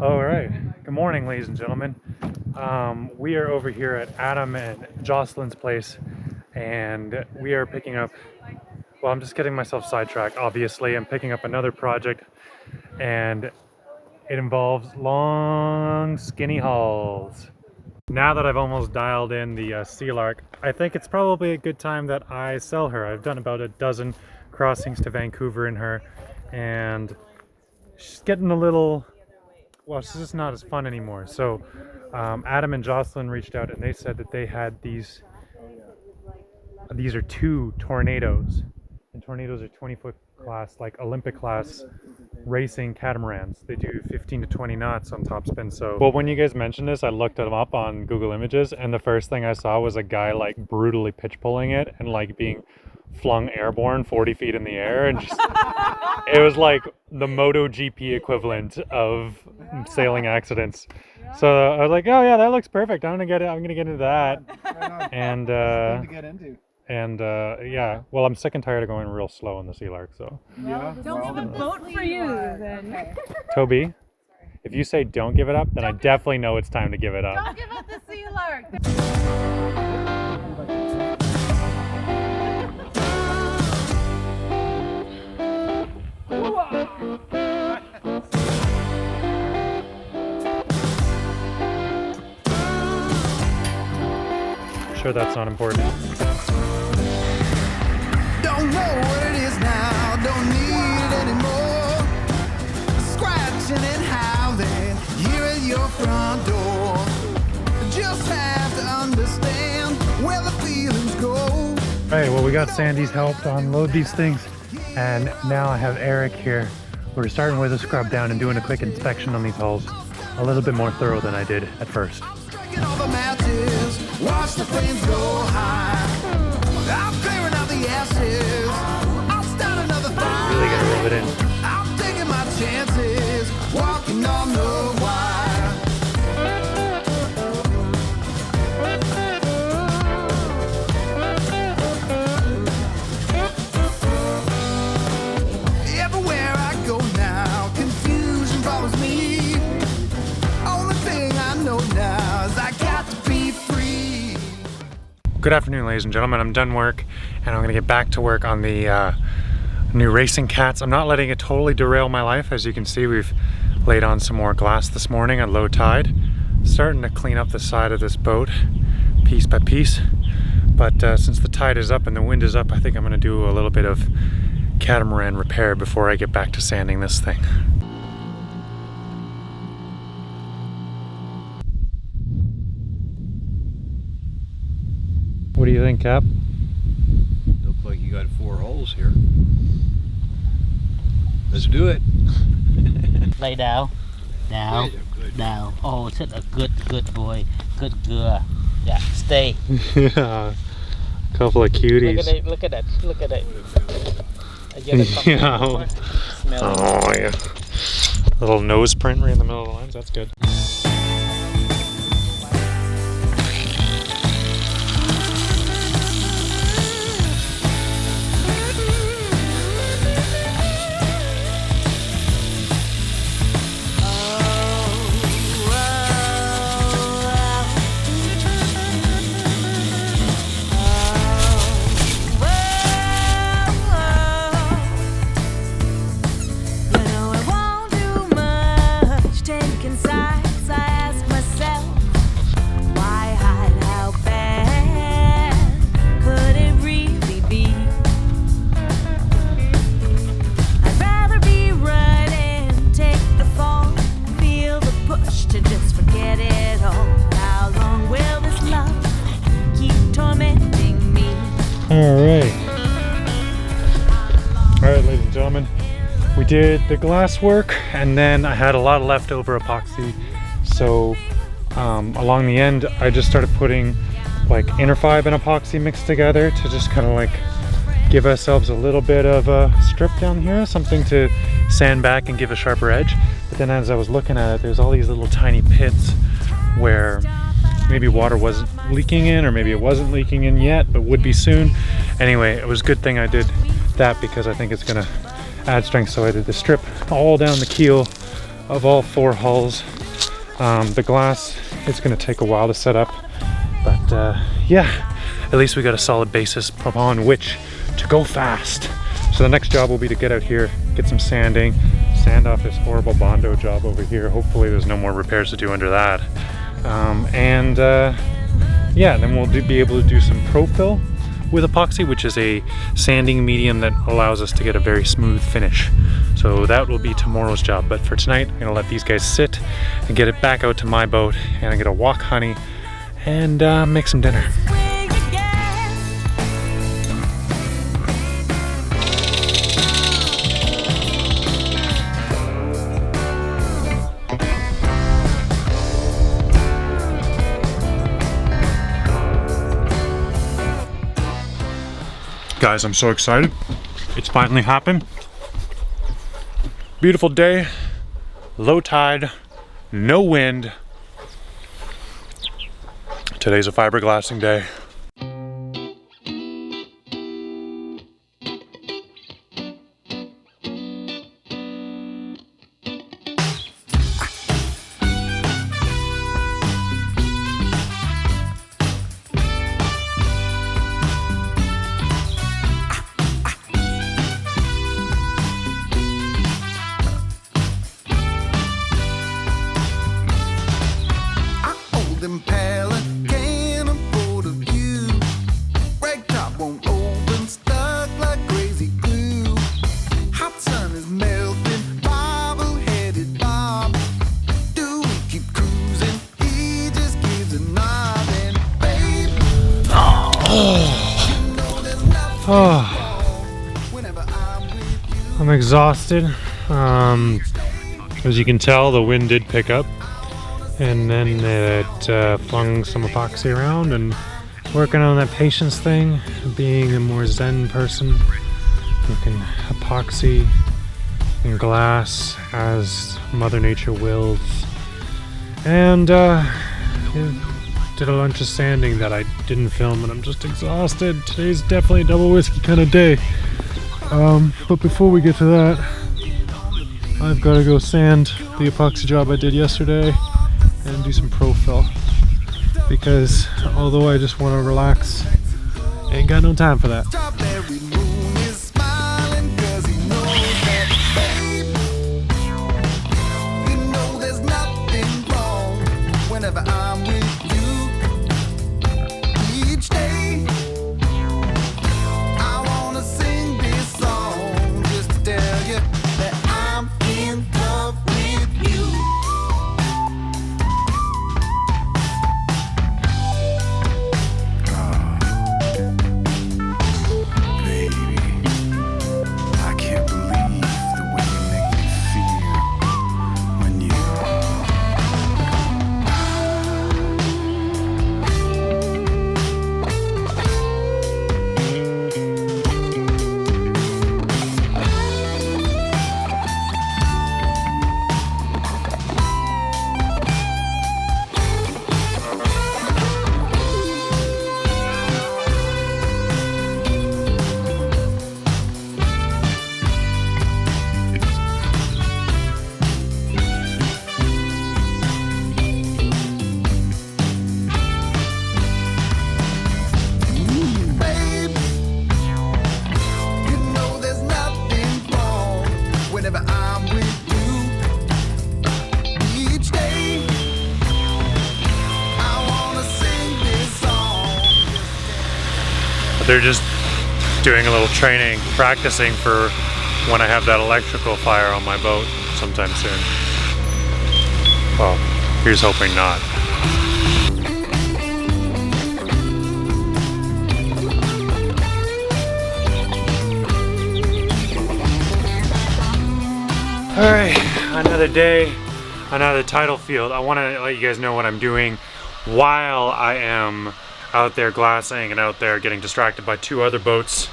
All right. Good morning, ladies and gentlemen. We are over here at Adam and Jocelyn's place, and we are picking up. Well, I'm just getting myself sidetracked. Obviously, I'm picking up another project, and it involves long, skinny hauls. Now that I've almost dialed in the Seal Arc, I think it's probably a good time that I sell her. I've done about a dozen crossings to Vancouver in her, and she's getting a little. Well, it's just not as fun anymore. So Adam and Jocelyn reached out and they said that they had these are two Tornadoes, and Tornadoes are 20-foot class, like Olympic class racing catamarans. They do 15 to 20 knots on top spin. So well, when you guys mentioned this, I looked them up on Google Images, and the first thing I saw was a guy like brutally pitch pulling it and like being flung airborne 40 feet in the air, and just it was like the MotoGP equivalent of sailing accidents. So I was like, oh yeah, that looks perfect. I'm gonna get into that. And yeah, well, I'm sick and tired of going real slow on the Seal Arc, so yeah. Don't give a boat for you then. Okay. Toby, if you say don't give it up, then I definitely know it's time to give it up. Don't give up the Seal Arc. Sure, that's not important. Don't know what it is now, don't need it anymore. Scratching and howling here at your front door. Just have to understand where the feelings go. Alright, well, we got Sandy's help to unload these things, and now I have Eric here. We're starting with a scrub down and doing a quick inspection on these hulls. A little bit more thorough than I did at first. All the matches, watch the flames go high. I'm clearing out the ashes. I'll start another fire. Really gonna rub it in. I'm taking my chances, walking on the wire. Everywhere I go now, confusion follows me. Only thing I know now is I got to be free. Good afternoon, ladies and gentlemen. I'm done work, and I'm gonna get back to work on the new racing cats. I'm not letting it totally derail my life. As you can see, we've laid on some more glass this morning at low tide. Starting to clean up the side of this boat piece by piece. But since the tide is up and the wind is up, I think I'm gonna do a little bit of catamaran repair before I get back to sanding this thing. What do you think, Cap? Look like you got 4 holes here. Let's do it. Lay down. Now. Now. Oh, it's a good boy. Good girl. Yeah, stay. Yeah. A couple of cuties. Look at that. Look at that. Yeah. Smell. Oh, yeah. Little nose print right in the middle of the lines. That's good. Alright, ladies and gentlemen, we did the glass work, and then I had a lot of leftover epoxy, so along the end I just started putting like interfibe and epoxy mixed together to just kind of like give ourselves a little bit of a strip down here, something to sand back and give a sharper edge. But then as I was looking at it, there's all these little tiny pits where maybe water wasn't leaking in, or maybe it wasn't leaking in yet but would be soon. Anyway, it was a good thing I did that because I think it's gonna add strength. So I did the strip all down the keel of all 4 hulls. The glass, it's gonna take a while to set up, but yeah, at least we got a solid basis upon which to go fast. So the next job will be to get out here, get some sanding, sand off this horrible Bondo job over here. Hopefully there's no more repairs to do under that. Yeah, then we'll be able to do some Pro-Fill with epoxy, which is a sanding medium that allows us to get a very smooth finish. So that will be tomorrow's job. But for tonight, I'm gonna let these guys sit and get it back out to my boat, and I'm gonna walk Honey and make some dinner. Guys, I'm so excited. It's finally happened. Beautiful day, low tide, no wind. Today's a fiberglassing day. I'm exhausted. As you can tell, the wind did pick up, and then it flung some epoxy around, and working on that patience thing, being a more zen person, working epoxy and glass as Mother Nature wills, and did a bunch of sanding that I didn't film, and I'm just exhausted. Today's definitely a double whiskey kind of day. But before we get to that, I've got to go sand the epoxy job I did yesterday and do some Pro-Fill, because although I just want to relax, I ain't got no time for that. They're just doing a little training, practicing for when I have that electrical fire on my boat sometime soon. Well, here's hoping not. Alright, another day, another tidal field. I want to let you guys know what I'm doing while I am out there glassing and out there getting distracted by 2 other boats.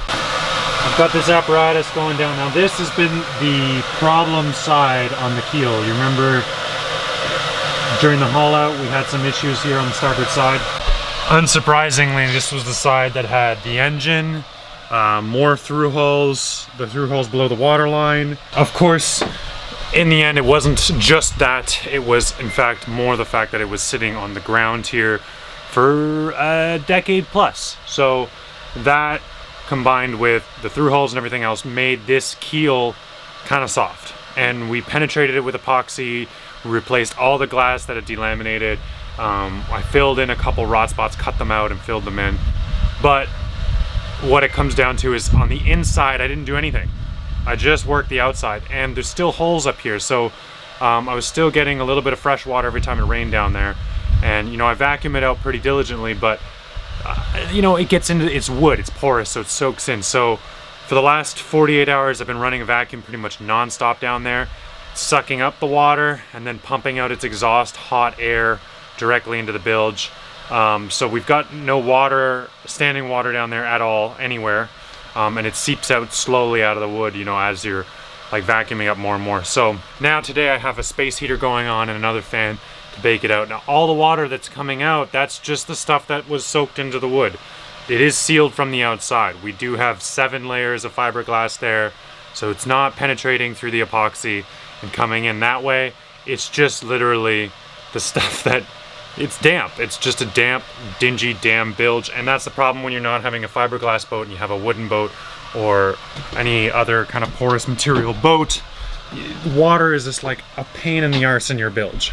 I've got this apparatus going down. Now this has been the problem side on the keel. You remember during the haul out we had some issues here on the starboard side. Unsurprisingly, this was the side that had the engine, more through hulls, the through hulls below the water line. Of course, in the end, it wasn't just that. It was, in fact, more the fact that it was sitting on the ground here for a decade plus. So that, combined with the through holes and everything else, made this keel kind of soft. And we penetrated it with epoxy. We replaced all the glass that had delaminated. I filled in a couple rot spots, cut them out and filled them in. But what it comes down to is on the inside, I didn't do anything. I just worked the outside, and there's still holes up here. So I was still getting a little bit of fresh water every time it rained down there. And, you know, I vacuum it out pretty diligently, but, you know, it gets into, it's wood, it's porous, so it soaks in. So for the last 48 hours, I've been running a vacuum pretty much non-stop down there, sucking up the water and then pumping out its exhaust hot air directly into the bilge. So we've got no water, standing water down there at all, anywhere. And it seeps out slowly out of the wood, you know, as you're like vacuuming up more and more. So now today I have a space heater going on and another fan to bake it out. Now all the water that's coming out, that's just the stuff that was soaked into the wood. It is sealed from the outside. We do have 7 layers of fiberglass there, so it's not penetrating through the epoxy and coming in that way. It's just literally the stuff that, it's damp. It's just a damp, dingy, damn bilge, and that's the problem when you're not having a fiberglass boat and you have a wooden boat or any other kind of porous material boat. Water is just like a pain in the arse in your bilge.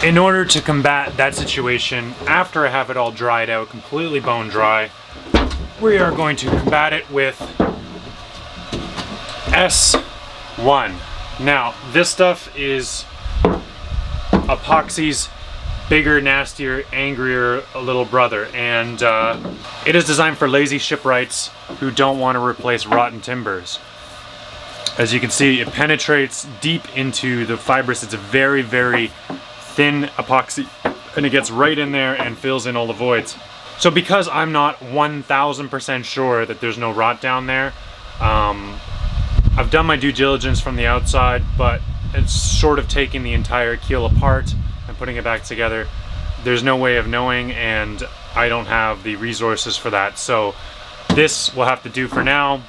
In order to combat that situation, after I have it all dried out, completely bone dry, we are going to combat it with S1. Now, this stuff is epoxy's bigger, nastier, angrier little brother, and it is designed for lazy shipwrights who don't want to replace rotten timbers. As you can see, it penetrates deep into the fibrous. It's a very, very thin epoxy, and it gets right in there and fills in all the voids. So because I'm not 1000% sure that there's no rot down there, I've done my due diligence from the outside, but it's sort of taking the entire keel apart and putting it back together. There's no way of knowing, and I don't have the resources for that. So this will have to do for now,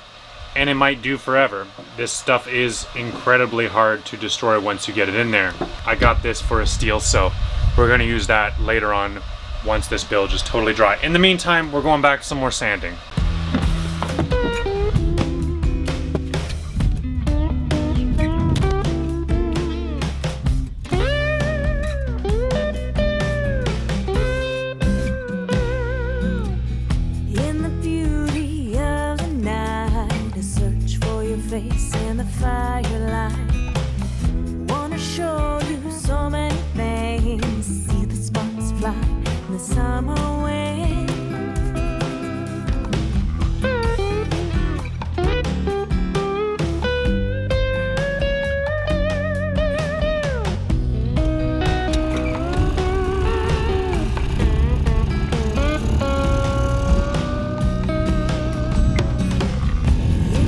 and it might do forever. This stuff is incredibly hard to destroy once you get it in there. I got this for a steal, so we're gonna use that later on once this bilge is totally dry. In the meantime, we're going back to some more sanding. In the firelight, wanna show you so many things. See the sparks fly in the summer wind.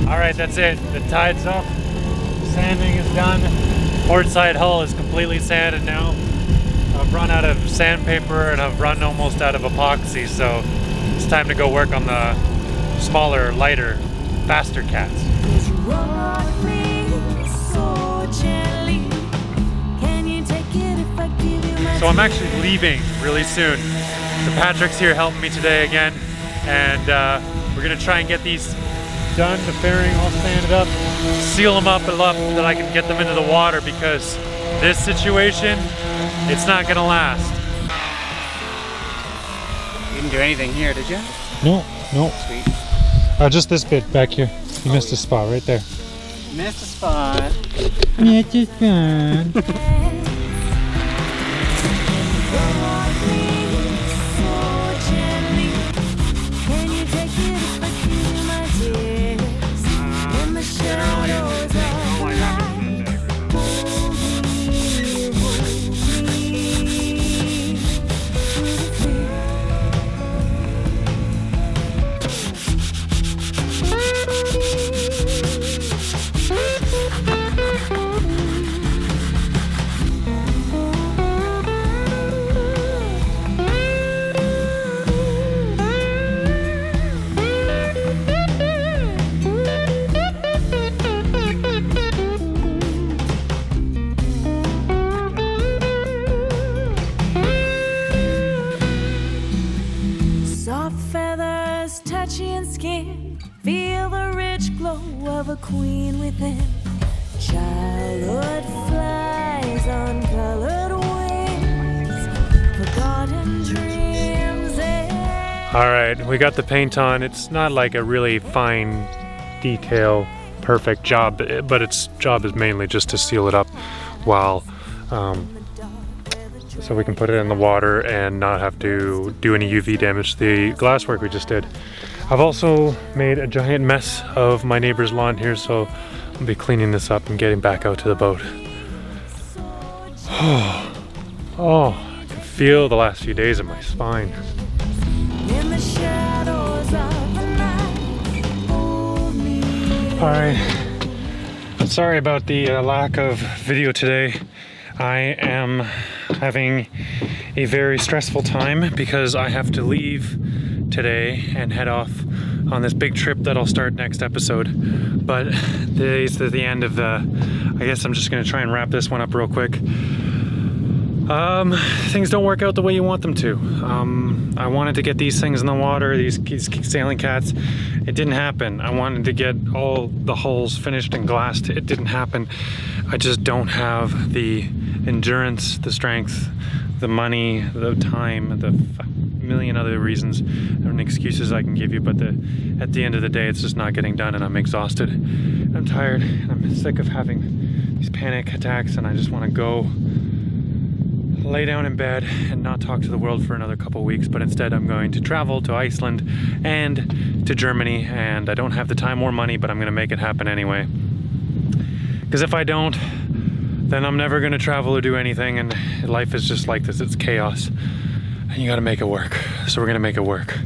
Alright, that's it. The tide's up. Sanding is done. Port side hull is completely sanded now. I've run out of sandpaper and I've run almost out of epoxy, so it's time to go work on the smaller, lighter, faster cats. So I'm actually leaving really soon. So Patrick's here helping me today again, and we're gonna try and get these done, the fairing all sanded up, seal them up enough that I can get them into the water, because this situation, it's not gonna last. You didn't do anything here, did you? No, no. Sweet. Just this bit back here. You missed a spot right there. Missed a spot. Missed a spot. queen within. Childhood flies on colored wings. Forgotten dreams. All right, we got the paint on. It's not like a really fine detail, perfect job, but its job is mainly just to seal it up while so we can put it in the water and not have to do any UV damage to the glasswork we just did. I've also made a giant mess of my neighbor's lawn here, so I'll be cleaning this up and getting back out to the boat. Oh, I can feel the last few days in my spine. In the shadows of the night, hold me. All right, sorry about the lack of video today. I am having a very stressful time because I have to leave today and head off on this big trip that I'll start next episode. But today's the end of the, I guess I'm just gonna try and wrap this one up real quick. Things don't work out the way you want them to. I wanted to get these things in the water, these sailing cats. It didn't happen. I wanted to get all the hulls finished and glassed. It didn't happen. I just don't have the endurance, the strength, the money, the time, the million other reasons and excuses I can give you, but at the end of the day, it's just not getting done, and I'm exhausted. I'm tired, and I'm sick of having these panic attacks, and I just want to go lay down in bed and not talk to the world for another couple weeks, but instead I'm going to travel to Iceland and to Germany, and I don't have the time or money, but I'm going to make it happen anyway. Because if I don't, then I'm never going to travel or do anything, and life is just like this. It's chaos, and you got to make it work. So we're going to make it work.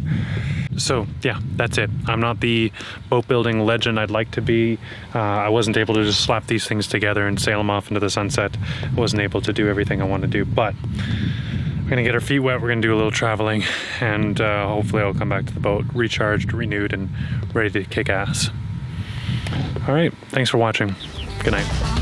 So yeah, that's it. I'm not the boat building legend I'd like to be. I wasn't able to just slap these things together and sail them off into the sunset. I wasn't able to do everything I want to do, but we're gonna get our feet wet. We're gonna do a little traveling, and hopefully I'll come back to the boat recharged, renewed, and ready to kick ass. All right, thanks for watching. Good night.